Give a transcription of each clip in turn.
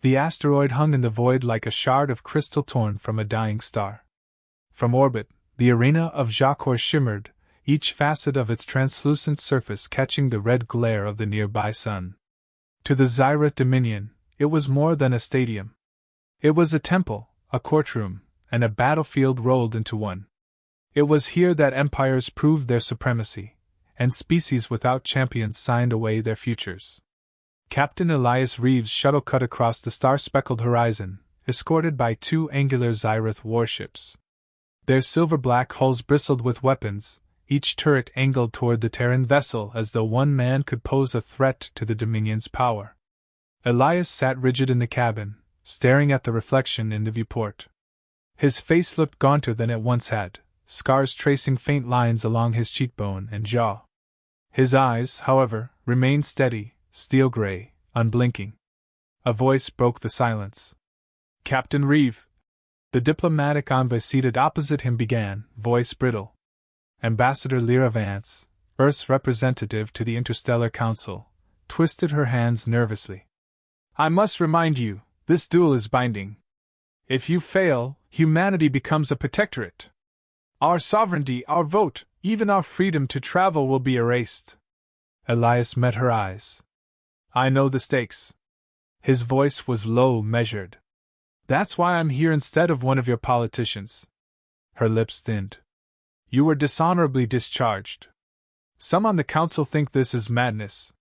The asteroid hung in the void like a shard of crystal torn from a dying star. From orbit, the arena of Xirath shimmered, each facet of its translucent surface catching the red glare of the nearby sun. To the Xirath Dominion, it was more than a stadium. It was a temple, a courtroom, and a battlefield rolled into one. It was here that empires proved their supremacy, and species without champions signed away their futures. Captain Elias Reeve's shuttle cut across the star-speckled horizon, escorted by 2 angular Xirath warships. Their silver-black hulls bristled with weapons, each turret angled toward the Terran vessel as though one man could pose a threat to the Dominion's power. Elias sat rigid in the cabin, staring at the reflection in the viewport. His face looked gaunter than it once had, scars tracing faint lines along his cheekbone and jaw. His eyes, however, remained steady, steel gray, unblinking. A voice broke the silence. "Captain Reeve!" The diplomatic envoy seated opposite him began, voice brittle. Ambassador Lyra Vance, Earth's representative to the Interstellar Council, twisted her hands nervously. "I must remind you, this duel is binding. If you fail, humanity becomes a protectorate. Our sovereignty, our vote, even our freedom to travel will be erased." Elias met her eyes. "I know the stakes." His voice was low, measured. "That's why I'm here instead of one of your politicians." Her lips thinned. "You were dishonorably discharged. Some on the council think this is madness.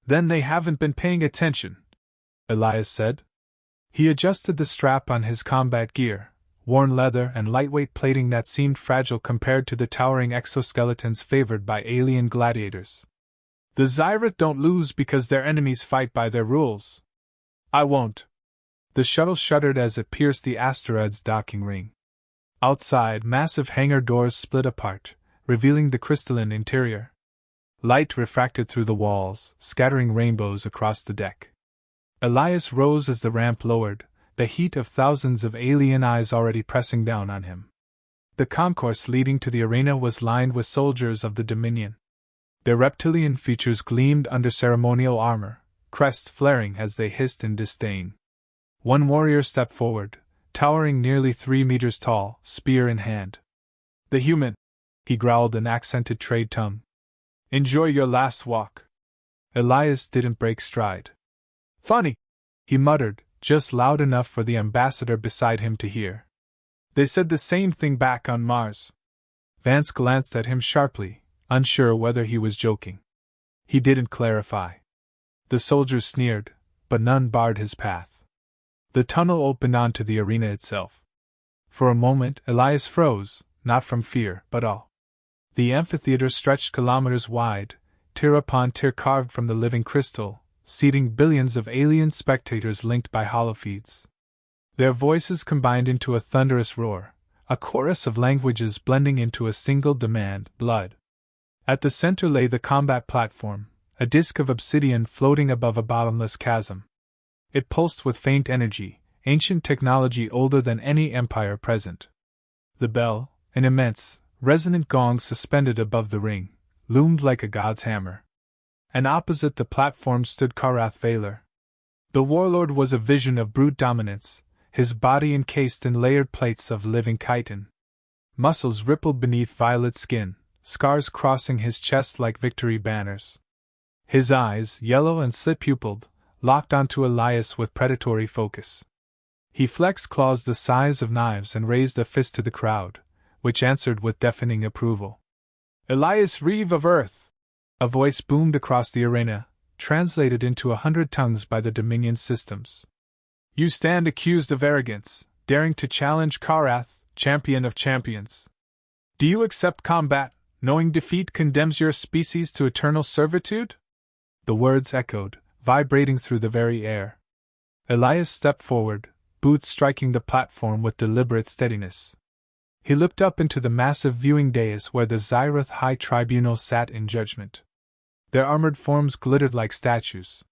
Then they haven't been paying attention," Elias said. He adjusted the strap on his combat gear, worn leather and lightweight plating that seemed fragile compared to the towering exoskeletons favored by alien gladiators. "The Xirath don't lose because their enemies fight by their rules. I won't." The shuttle shuddered as it pierced the asteroid's docking ring. Outside, massive hangar doors split apart, revealing the crystalline interior. Light refracted through the walls, scattering rainbows across the deck. Elias rose as the ramp lowered, the heat of thousands of alien eyes already pressing down on him. The concourse leading to the arena was lined with soldiers of the Dominion. Their reptilian features gleamed under ceremonial armor, crests flaring as they hissed in disdain. One warrior stepped forward, towering nearly 3 meters tall, spear in hand. "The human," he growled in accented trade tongue. "Enjoy your last walk." Elias didn't break stride. "Funny," he muttered, just loud enough for the ambassador beside him to hear. "They said the same thing back on Mars." Vance glanced at him sharply, unsure whether he was joking. He didn't clarify. The soldiers sneered, but none barred his path. The tunnel opened onto the arena itself. For a moment, Elias froze, not from fear, but awe. The amphitheater stretched kilometers wide, tier upon tier carved from the living crystal, seating billions of alien spectators linked by holofeeds. Their voices combined into a thunderous roar, a chorus of languages blending into a single demand: blood. At the center lay the combat platform, a disk of obsidian floating above a bottomless chasm. It pulsed with faint energy, ancient technology older than any empire present. The bell, an immense, resonant gong suspended above the ring, loomed like a god's hammer. And opposite the platform stood Xirath Valor. The warlord was a vision of brute dominance, his body encased in layered plates of living chitin. Muscles rippled beneath violet skin, scars crossing his chest like victory banners. His eyes, yellow and slit-pupilled, locked onto Elias with predatory focus. He flexed claws the size of knives and raised a fist to the crowd, which answered with deafening approval. "Elias Reeve of Earth!" A voice boomed across the arena, translated into 100 tongues by the Dominion systems. "You stand accused of arrogance, daring to challenge Xirath, champion of champions. Do you accept combat, knowing defeat condemns your species to eternal servitude?" The words echoed, vibrating through the very air. Elias stepped forward, boots striking the platform with deliberate steadiness. He looked up into the massive viewing dais where the Xirath High Tribunal sat in judgment. Their armored forms glittered like statues.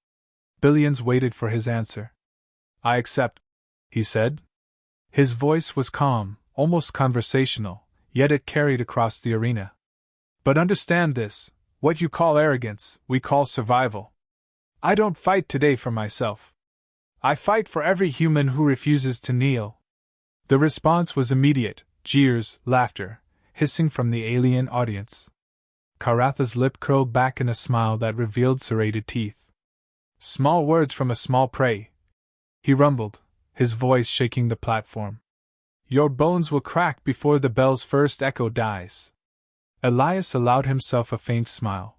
Billions waited for his answer. "I accept," he said. His voice was calm, almost conversational, yet it carried across the arena. "But understand this, what you call arrogance, we call survival. I don't fight today for myself. I fight for every human who refuses to kneel. The response was immediate: jeers, laughter, hissing from the alien audience. Xirath's lip curled back in a smile that revealed serrated teeth. Small words from a small prey, he rumbled, his voice shaking the platform. Your bones will crack before the bell's first echo dies. Elias allowed himself a faint smile.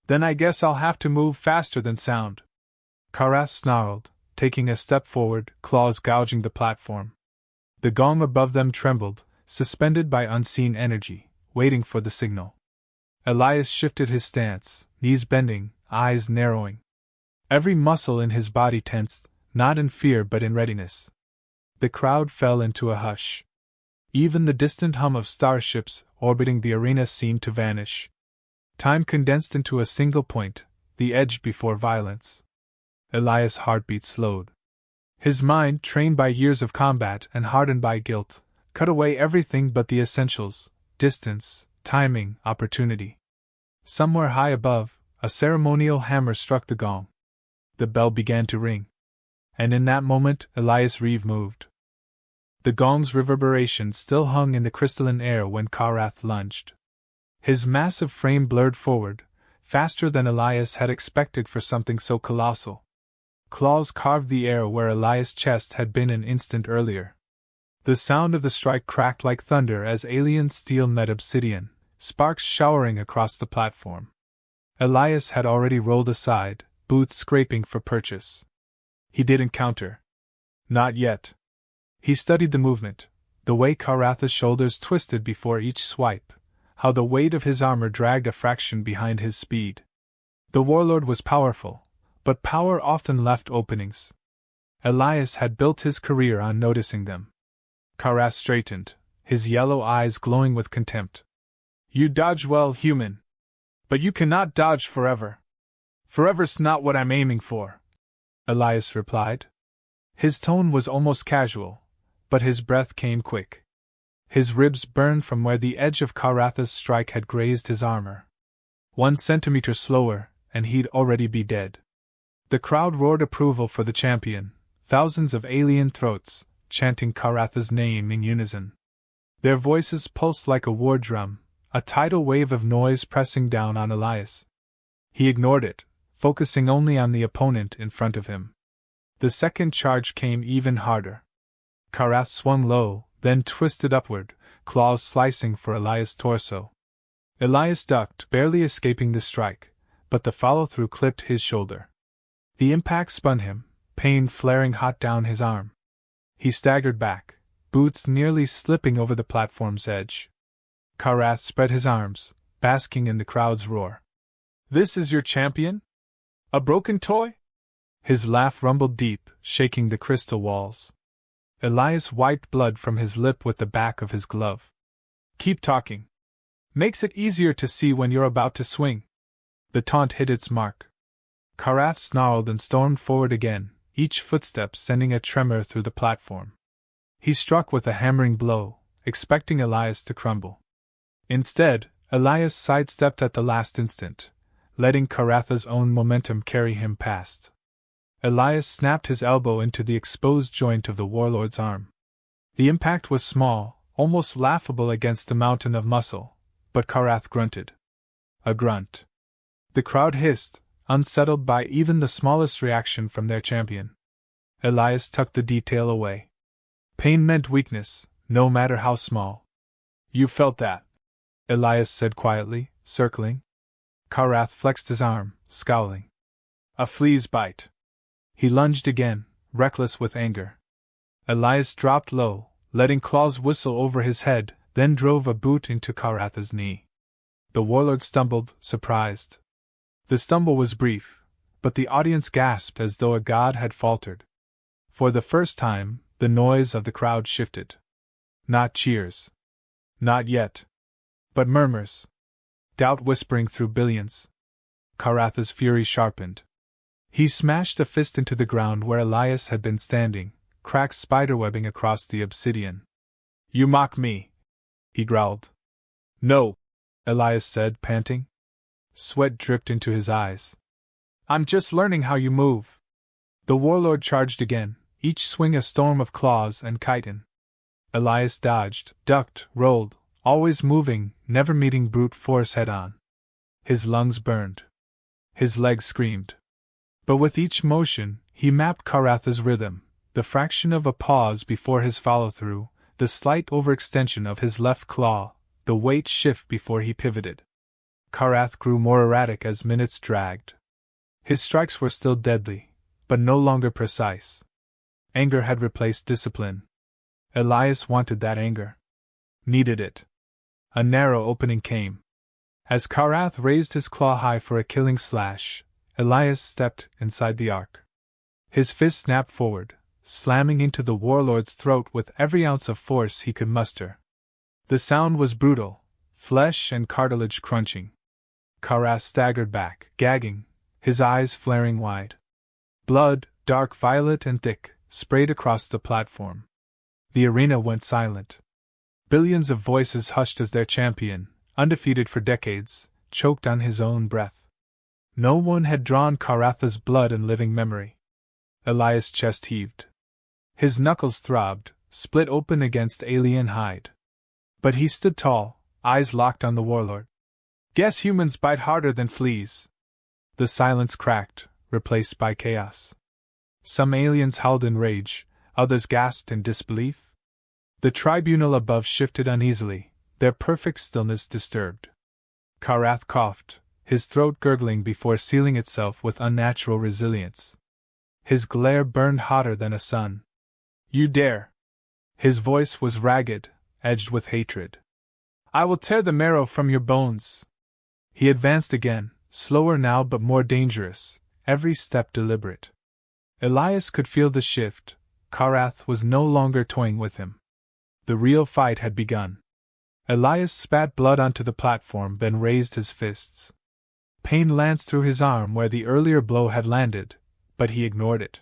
Then I guess I'll have to move faster than sound. Xirath snarled, taking a step forward, claws gouging the platform. The gong above them trembled, suspended by unseen energy, waiting for the signal. Elias shifted his stance, knees bending, eyes narrowing. Every muscle in his body tensed, not in fear but in readiness. The crowd fell into a hush. Even the distant hum of starships orbiting the arena seemed to vanish. Time condensed into a single point, the edge before violence. Elias' heartbeat slowed. His mind, trained by years of combat and hardened by guilt, cut away everything but the essentials: distance, timing, opportunity. Somewhere high above, a ceremonial hammer struck the gong. The bell began to ring. And in that moment, Elias Reeve moved. The gong's reverberations still hung in the crystalline air when Xirath lunged. His massive frame blurred forward, faster than Elias had expected for something so colossal. Claws carved the air where Elias' chest had been an instant earlier. The sound of the strike cracked like thunder as alien steel met obsidian, sparks showering across the platform. Elias had already rolled aside, boots scraping for purchase. He didn't counter. Not yet. He studied the movement, the way Xirath's shoulders twisted before each swipe, how the weight of his armor dragged a fraction behind his speed. The warlord was powerful, but power often left openings. Elias had built his career on noticing them. Xirath straightened, his yellow eyes glowing with contempt. You dodge well, human. But you cannot dodge forever. Forever's not what I'm aiming for, Elias replied. His tone was almost casual, but his breath came quick. His ribs burned from where the edge of Xirath's strike had grazed his armor. 1 centimeter slower, and he'd already be dead. The crowd roared approval for the champion, thousands of alien throats chanting Xirath's name in unison. Their voices pulsed like a war drum, a tidal wave of noise pressing down on Elias. He ignored it, focusing only on the opponent in front of him. The second charge came even harder. Xirath swung low, then twisted upward, claws slicing for Elias' torso. Elias ducked, barely escaping the strike, but the follow-through clipped his shoulder. The impact spun him, pain flaring hot down his arm. He staggered back, boots nearly slipping over the platform's edge. Xirath spread his arms, basking in the crowd's roar. This is your champion? A broken toy? His laugh rumbled deep, shaking the crystal walls. Elias wiped blood from his lip with the back of his glove. Keep talking. Makes it easier to see when you're about to swing. The taunt hit its mark. Xirath snarled and stormed forward again, each footstep sending a tremor through the platform. He struck with a hammering blow, expecting Elias to crumble. Instead, Elias sidestepped at the last instant, letting Xirath's own momentum carry him past. Elias snapped his elbow into the exposed joint of the warlord's arm. The impact was small, almost laughable against the mountain of muscle, but Xirath grunted. A grunt. The crowd hissed, unsettled by even the smallest reaction from their champion. Elias tucked the detail away. Pain meant weakness, no matter how small. You felt that, Elias said quietly, circling. Xirath flexed his arm, scowling. A flea's bite. He lunged again, reckless with anger. Elias dropped low, letting claws whistle over his head, then drove a boot into Xirath's knee. The warlord stumbled, surprised. The stumble was brief, but the audience gasped as though a god had faltered. For the first time, the noise of the crowd shifted. Not cheers. Not yet. But murmurs. Doubt whispering through billions. Xirath's fury sharpened. He smashed a fist into the ground where Elias had been standing, cracks spiderwebbing across the obsidian. You mock me, he growled. No, Elias said, panting. Sweat dripped into his eyes. I'm just learning how you move. The warlord charged again, each swing a storm of claws and chitin. Elias dodged, ducked, rolled, always moving, never meeting brute force head-on. His lungs burned. His legs screamed. But with each motion, he mapped Xirath's rhythm, the fraction of a pause before his follow-through, the slight overextension of his left claw, the weight shift before he pivoted. Xirath grew more erratic as minutes dragged. His strikes were still deadly, but no longer precise. Anger had replaced discipline. Elias wanted that anger. Needed it. A narrow opening came. As Xirath raised his claw high for a killing slash, Elias stepped inside the arc. His fist snapped forward, slamming into the warlord's throat with every ounce of force he could muster. The sound was brutal, flesh and cartilage crunching. Xirath staggered back, gagging, his eyes flaring wide. Blood, dark violet and thick, sprayed across the platform. The arena went silent. Billions of voices hushed as their champion, undefeated for decades, choked on his own breath. No one had drawn Xirath's blood in living memory. Elias' chest heaved. His knuckles throbbed, split open against alien hide. But he stood tall, eyes locked on the warlord. Guess humans bite harder than fleas. The silence cracked, replaced by chaos. Some aliens howled in rage, others gasped in disbelief. The tribunal above shifted uneasily, their perfect stillness disturbed. Xirath coughed, his throat gurgling before sealing itself with unnatural resilience. His glare burned hotter than a sun. You dare! His voice was ragged, edged with hatred. I will tear the marrow from your bones! He advanced again, slower now but more dangerous, every step deliberate. Elias could feel the shift. Xirath was no longer toying with him. The real fight had begun. Elias spat blood onto the platform, then raised his fists. Pain lanced through his arm where the earlier blow had landed, but he ignored it.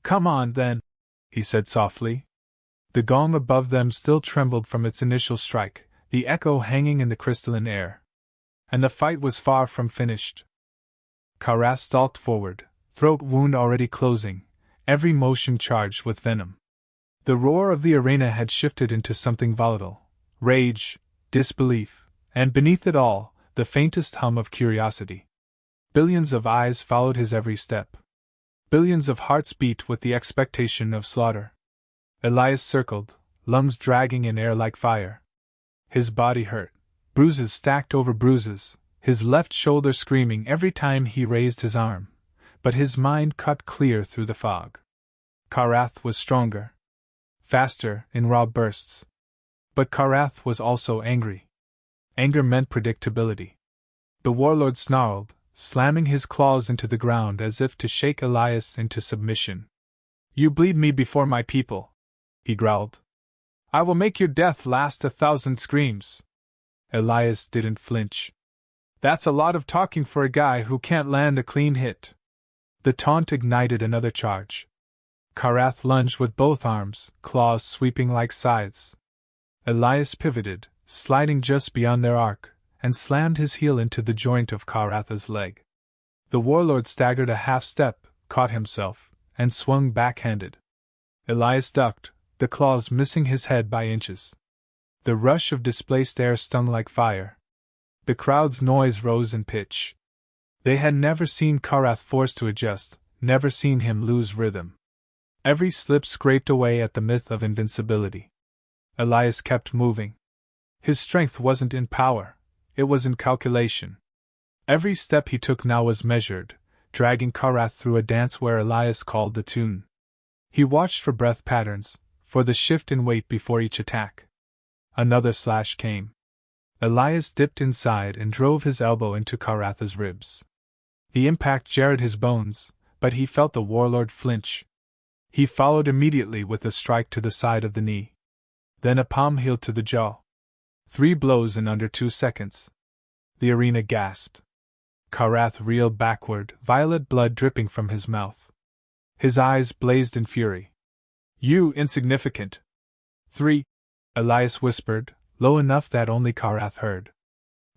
Come on, then, he said softly. The gong above them still trembled from its initial strike, the echo hanging in the crystalline air. And the fight was far from finished. Xirath stalked forward, throat wound already closing, every motion charged with venom. The roar of the arena had shifted into something volatile. Rage, disbelief, and beneath it all, the faintest hum of curiosity. Billions of eyes followed his every step. Billions of hearts beat with the expectation of slaughter. Elias circled, lungs dragging in air like fire. His body hurt, bruises stacked over bruises, his left shoulder screaming every time he raised his arm, but his mind cut clear through the fog. Xirath was stronger. Faster, in raw bursts. But Xirath was also angry. Anger meant predictability. The warlord snarled, slamming his claws into the ground as if to shake Elias into submission. You bleed me before my people, he growled. I will make your death last 1,000 screams. Elias didn't flinch. That's a lot of talking for a guy who can't land a clean hit. The taunt ignited another charge. Xirath lunged with both arms, claws sweeping like scythes. Elias pivoted, sliding just beyond their arc, and slammed his heel into the joint of Xirath's leg. The warlord staggered a half step, caught himself, and swung backhanded. Elias ducked, the claws missing his head by inches. The rush of displaced air stung like fire. The crowd's noise rose in pitch. They had never seen Xirath forced to adjust, never seen him lose rhythm. Every slip scraped away at the myth of invincibility. Elias kept moving. His strength wasn't in power, it was in calculation. Every step he took now was measured, dragging Xirath through a dance where Elias called the tune. He watched for breath patterns, for the shift in weight before each attack. Another slash came. Elias dipped inside and drove his elbow into Xirath's ribs. The impact jarred his bones, but he felt the warlord flinch. He followed immediately with a strike to the side of the knee. Then a palm heel to the jaw. 3 blows in under 2 seconds. The arena gasped. Xirath reeled backward, violet blood dripping from his mouth. His eyes blazed in fury. You insignificant! 3, Elias whispered, low enough that only Xirath heard.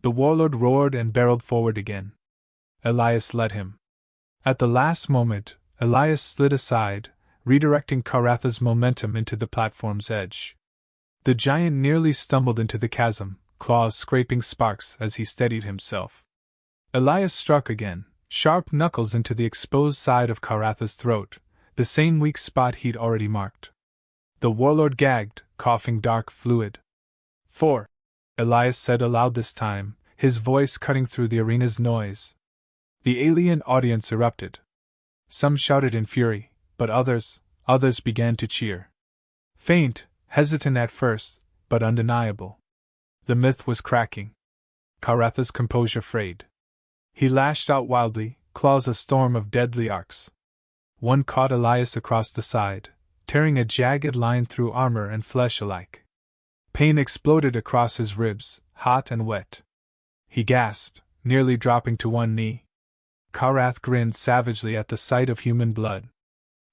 The warlord roared and barreled forward again. Elias let him. At the last moment, Elias slid aside, redirecting Xirath's momentum into the platform's edge. The giant nearly stumbled into the chasm, claws scraping sparks as he steadied himself. Elias struck again, sharp knuckles into the exposed side of Xirath's throat, the same weak spot he'd already marked. The warlord gagged, coughing dark fluid. 4. Elias said aloud this time, his voice cutting through the arena's noise. The alien audience erupted. Some shouted in fury, but others began to cheer. Faint, hesitant at first, but undeniable. The myth was cracking. Xirath's composure frayed. He lashed out wildly, claws a storm of deadly arcs. One caught Elias across the side, tearing a jagged line through armor and flesh alike. Pain exploded across his ribs, hot and wet. He gasped, nearly dropping to one knee. Xirath grinned savagely at the sight of human blood.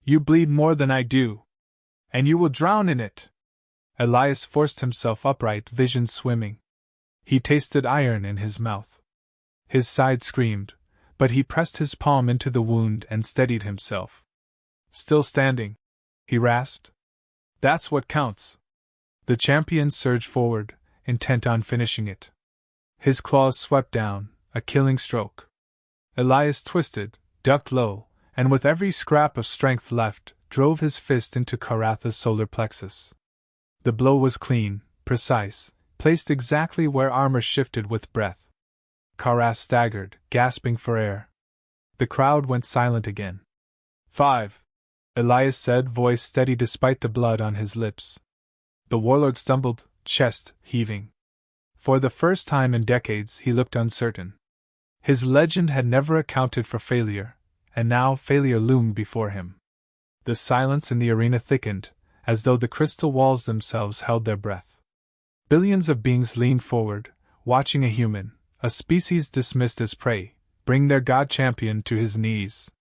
You bleed more than I do. And you will drown in it. Elias forced himself upright, vision swimming. He tasted iron in his mouth. His side screamed, but he pressed his palm into the wound and steadied himself. Still standing, he rasped. That's what counts. The champion surged forward, intent on finishing it. His claws swept down, a killing stroke. Elias twisted, ducked low, and with every scrap of strength left, drove his fist into Xirath's solar plexus. The blow was clean, precise, placed exactly where armor shifted with breath. Xirath staggered, gasping for air. The crowd went silent again. 5. Elias said, voice steady despite the blood on his lips. The warlord stumbled, chest heaving. For the first time in decades he looked uncertain. His legend had never accounted for failure, and now failure loomed before him. The silence in the arena thickened, as though the crystal walls themselves held their breath. Billions of beings leaned forward, watching a human, a species dismissed as prey, bring their god champion to his knees.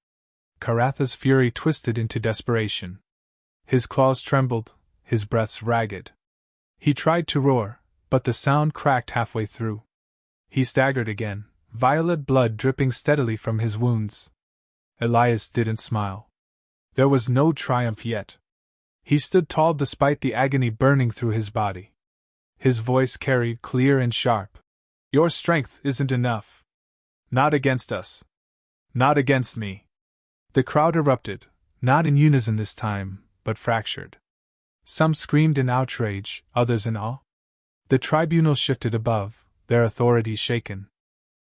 Xirath's fury twisted into desperation. His claws trembled, his breaths ragged. He tried to roar, but the sound cracked halfway through. He staggered again, violet blood dripping steadily from his wounds. Elias didn't smile. There was no triumph yet. He stood tall despite the agony burning through his body. His voice carried clear and sharp. Your strength isn't enough. Not against us. Not against me. The crowd erupted, not in unison this time, but fractured. Some screamed in outrage, others in awe. The tribunal shifted above, their authority shaken.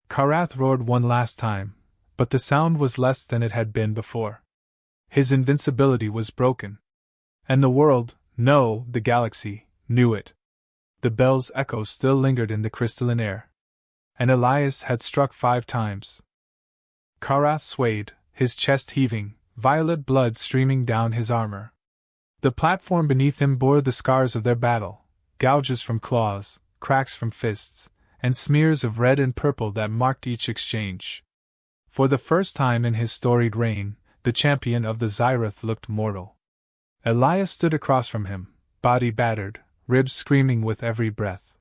Xirath roared one last time, but the sound was less than it had been before. His invincibility was broken. And the world, no, the galaxy, knew it. The bell's echoes still lingered in the crystalline air. And Elias had struck 5 times. Xirath swayed, his chest heaving, violet blood streaming down his armor. The platform beneath him bore the scars of their battle, gouges from claws, cracks from fists, and smears of red and purple that marked each exchange. For the first time in his storied reign, the champion of the Xirath looked mortal. Elias stood across from him, body battered, ribs screaming with every breath.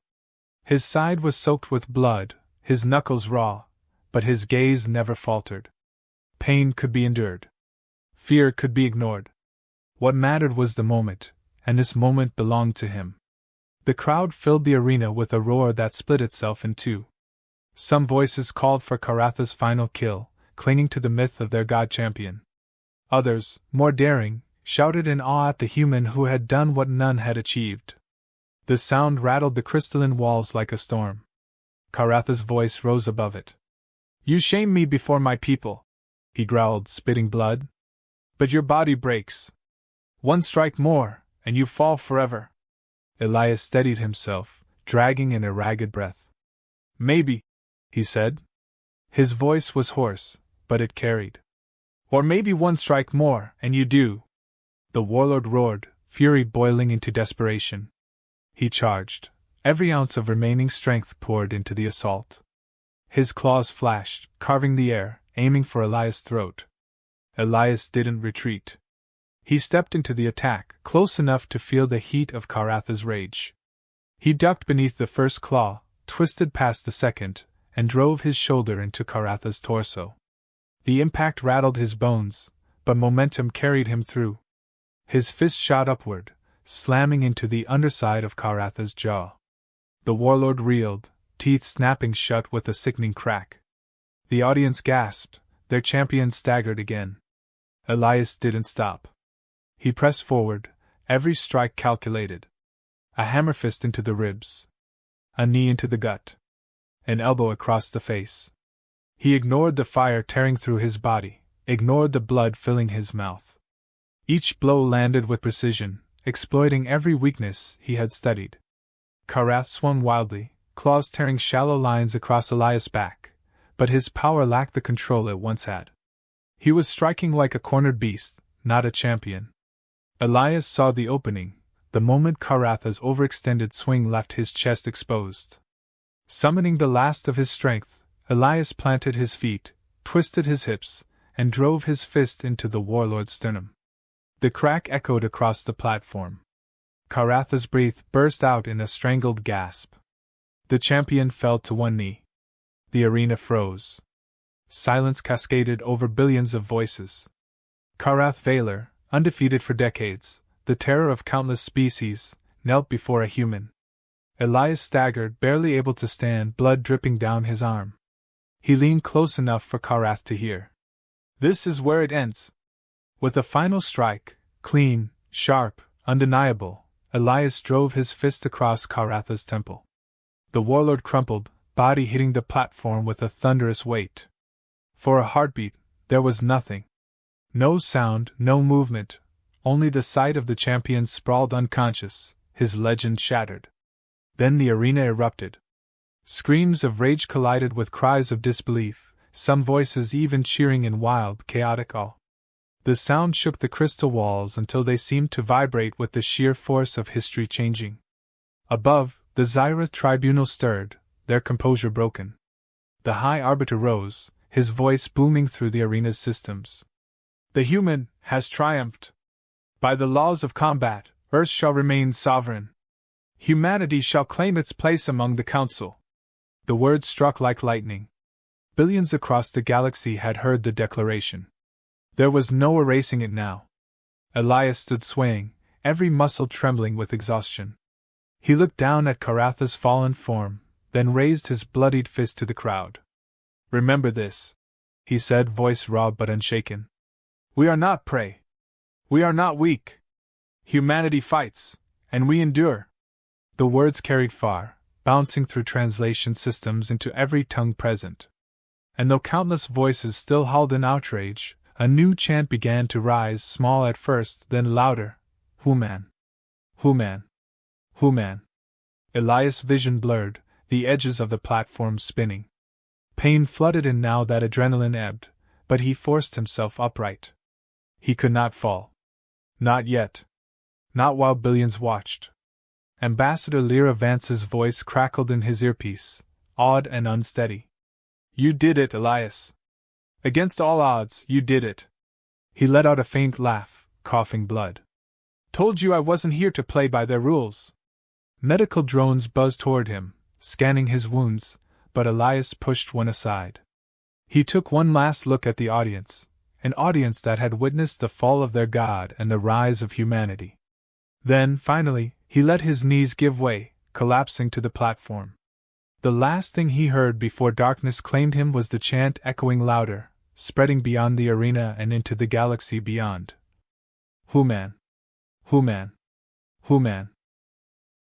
His side was soaked with blood, his knuckles raw, but his gaze never faltered. Pain could be endured. Fear could be ignored. What mattered was the moment, and this moment belonged to him. The crowd filled the arena with a roar that split itself in two. Some voices called for Xirath's final kill, clinging to the myth of their god champion. Others, more daring, shouted in awe at the human who had done what none had achieved. The sound rattled the crystalline walls like a storm. Xirath's voice rose above it. You shame me before my people, he growled, spitting blood. But your body breaks. One strike more, and you fall forever. Elias steadied himself, dragging in a ragged breath. Maybe, he said. His voice was hoarse, but it carried. Or maybe one strike more, and you do. The warlord roared, fury boiling into desperation. He charged. Every ounce of remaining strength poured into the assault. His claws flashed, carving the air, aiming for Elias' throat. Elias didn't retreat. He stepped into the attack, close enough to feel the heat of Xirath's rage. He ducked beneath the first claw, twisted past the second, and drove his shoulder into Xirath's torso. The impact rattled his bones, but momentum carried him through. His fist shot upward, slamming into the underside of Xirath's jaw. The warlord reeled, teeth snapping shut with a sickening crack. The audience gasped, their champion staggered again. Elias didn't stop. He pressed forward, every strike calculated. A hammer fist into the ribs. A knee into the gut. An elbow across the face. He ignored the fire tearing through his body, ignored the blood filling his mouth. Each blow landed with precision, exploiting every weakness he had studied. Xirath swung wildly, claws tearing shallow lines across Elias' back, but his power lacked the control it once had. He was striking like a cornered beast, not a champion. Elias saw the opening, the moment Xirath's overextended swing left his chest exposed. Summoning the last of his strength, Elias planted his feet, twisted his hips, and drove his fist into the warlord's sternum. The crack echoed across the platform. Xirath's breath burst out in a strangled gasp. The champion fell to one knee. The arena froze. Silence cascaded over billions of voices. Xirath Valor, undefeated for decades, the terror of countless species, knelt before a human. Elias staggered, barely able to stand, blood dripping down his arm. He leaned close enough for Xirath to hear. "This is where it ends." With a final strike, clean, sharp, undeniable, Elias drove his fist across Xirath's temple. The warlord crumpled, body hitting the platform with a thunderous weight. For a heartbeat, there was nothing. No sound, no movement, only the sight of the champion sprawled unconscious, his legend shattered. Then the arena erupted. Screams of rage collided with cries of disbelief, some voices even cheering in wild, chaotic awe. The sound shook the crystal walls until they seemed to vibrate with the sheer force of history changing. Above, the Xirath tribunal stirred, their composure broken. The High Arbiter rose, his voice booming through the arena's systems. "The human has triumphed. By the laws of combat, Earth shall remain sovereign. Humanity shall claim its place among the Council." The words struck like lightning. Billions across the galaxy had heard the declaration. There was no erasing it now. Elias stood swaying, every muscle trembling with exhaustion. He looked down at Xirath's fallen form, then raised his bloodied fist to the crowd. "Remember this," he said, voice raw but unshaken. "We are not prey. We are not weak. Humanity fights, and we endure." The words carried far, bouncing through translation systems into every tongue present. And though countless voices still howled in outrage, a new chant began to rise, small at first, then louder. "Human! Human! Human!" Elias' vision blurred, the edges of the platform spinning. Pain flooded in now that adrenaline ebbed, but he forced himself upright. He could not fall. Not yet. Not while billions watched. Ambassador Lyra Vance's voice crackled in his earpiece, awed and unsteady. "You did it, Elias. Against all odds, you did it." He let out a faint laugh, coughing blood. "Told you I wasn't here to play by their rules." Medical drones buzzed toward him, scanning his wounds, but Elias pushed one aside. He took one last look at the audience, an audience that had witnessed the fall of their god and the rise of humanity. Then, finally, he let his knees give way, collapsing to the platform. The last thing he heard before darkness claimed him was the chant echoing louder, spreading beyond the arena and into the galaxy beyond. "Human! Human! Human!"